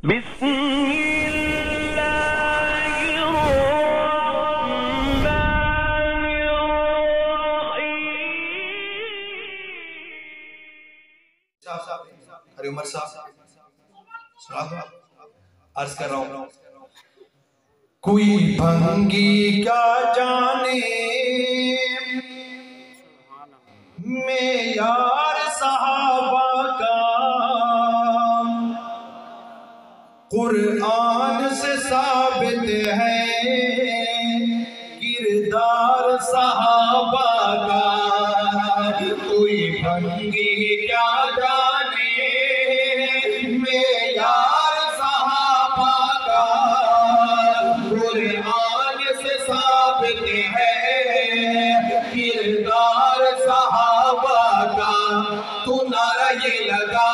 بسم اللہ الرحمن الرحیم۔ ارے عمر صاحب سنا دو، عرض کر رہا ہوں، کوئی بھنگی کیا جانے معیار صحابہ کا، قرآن سے ثابت ہے کردار صحابہ کا۔ کوئی بھنگی کیا جانے معیار صحابہ کا، قرآن سے ثابت ہے کردار صحابہ کا۔ تو نعرہ یہ لگا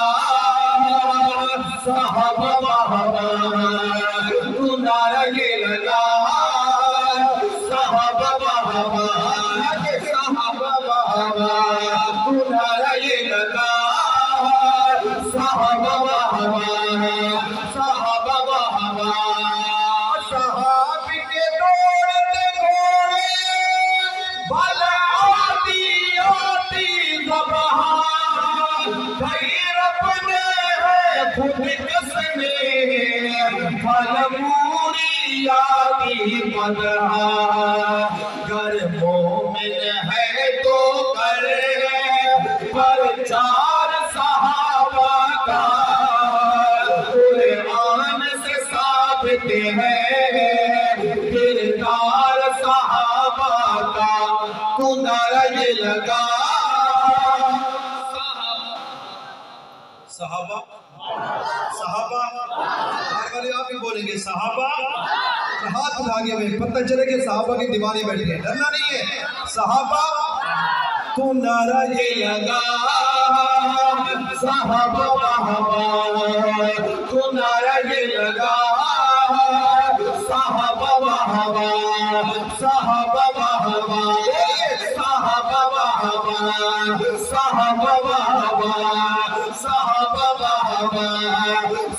صحابہ صحابہ، تو نعرہ یہ لگا صحابہ صحابہ، صحابہ صحابہ، تو نعرہ یہ لگا صحابہ صحابہ، صحابہ صحابہ۔ صحابی کے دوڑتے گھوڑے بھلا آتی آتی زبان، غیر اپنے خود قسمے پھل موری آتی مدہا۔ گر مومن ہے تو کر پرچار صحابہ کا، قرآن سے ثابت ہے کردار صحابہ کا۔ تو نعرہ یہ لگا صحابہ صحابہ، آج والے آپ بھی بولیں گے صحابہ، ہاتھ اٹھا کے میں پتہ چلے کہ صحابہ کی دیوانے بیٹھ گئے، ڈرنا نہیں ہے صحابہ۔ تو نعرہ یہ لگا صحابہ صحابہ، تو نعرہ یہ لگا صحابہ صحابہ، صحابہ صحابہ، صحابہ صحابہ، صحابہ صحابہ، صحابہ صحابہ،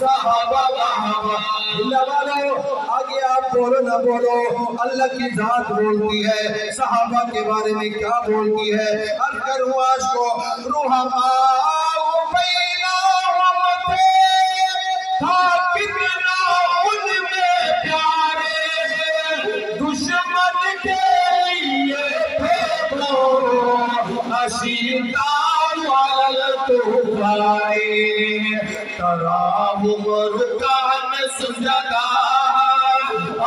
صحابہ صحابہ۔ اللہ والو آگے آپ بولو نہ بولو، اللہ کی ذات بولتی ہے صحابہ کے بارے میں کیا بولتی ہے۔ عرض کروں آج کو رحماء بینہم تھے، تھا کتنا ان میں پیارے، دشمن کے لیے تھے وہ اشیداء علی الکفار، تراہم رکعن سجدہ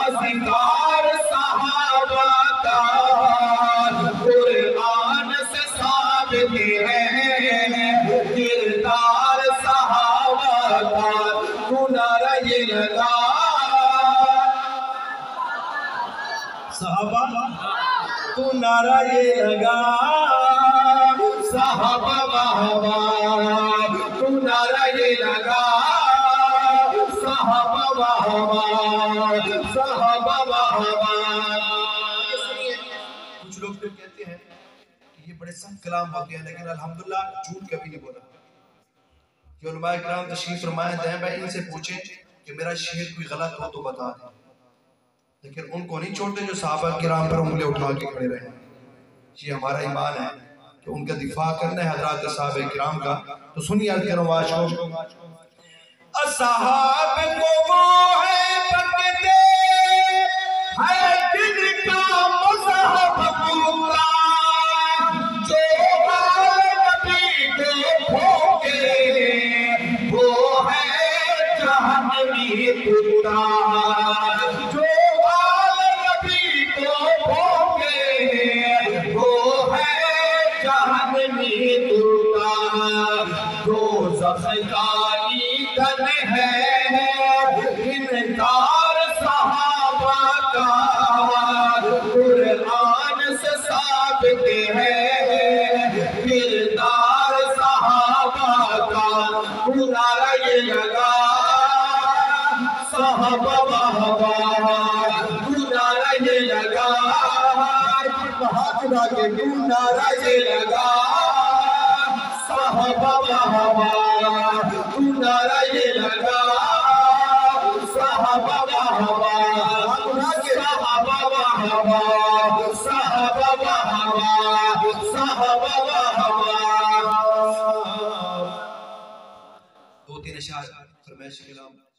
اذکار صحابہ کا، قرآن سے ثابت ہے کردار صحابہ کا۔ تو نعرہ یہ لگا صحابہ، تو نعرہ یہ لگا صحابہ صحابہ، تو نعرہ یہ لگا صحابہ صحابہ، صحابہ صحابہ۔ کچھ لوگ پھر کہتے ہیں کہ یہ بڑے سخت کلام ہوتے ہیں، لیکن الحمدللہ جھوٹ کبھی نہیں بولا۔ یہ علماء کرام تشریف فرمائے ہیں، بھائی ان سے پوچھیں کہ میرا شعر کوئی غلط ہو تو بتا دیں، لیکن ان کو نہیں چھوڑتے جو صحابہ کرام پر انگلیں اٹھا کے کھڑے رہے۔ یہ ہمارا ایمان ہے کہ ان کا دفاع کرنا ہے حضرات صحابہ کرام کا۔ تو سنیے عرض کروں آج کو، اصحاب کو وہ ہے بکتے ہے جن کا مذہب پورا، جو آل نبی کو بھوکے وہ ہے جہنمی کتا، جو آل نبی کو بھوکے وہ ہے جہنمی کتا، دوزخ کا ایندھن ہے انکار صحابہ کا، قرآن سے ثابت ہے کردار صحابہ کا۔ نعرہ یہ لگا صحابہ صحابہ، نعرہ یہ لگا ہاتھ اٹھا کے، نعرہ یہ لگا صحابہ صحابہ، نعرہ یہ لگا صحابہ و ہوا صحابہ و ہوا صحابہ و ہوا. دو تین اشعار فرمائش کلام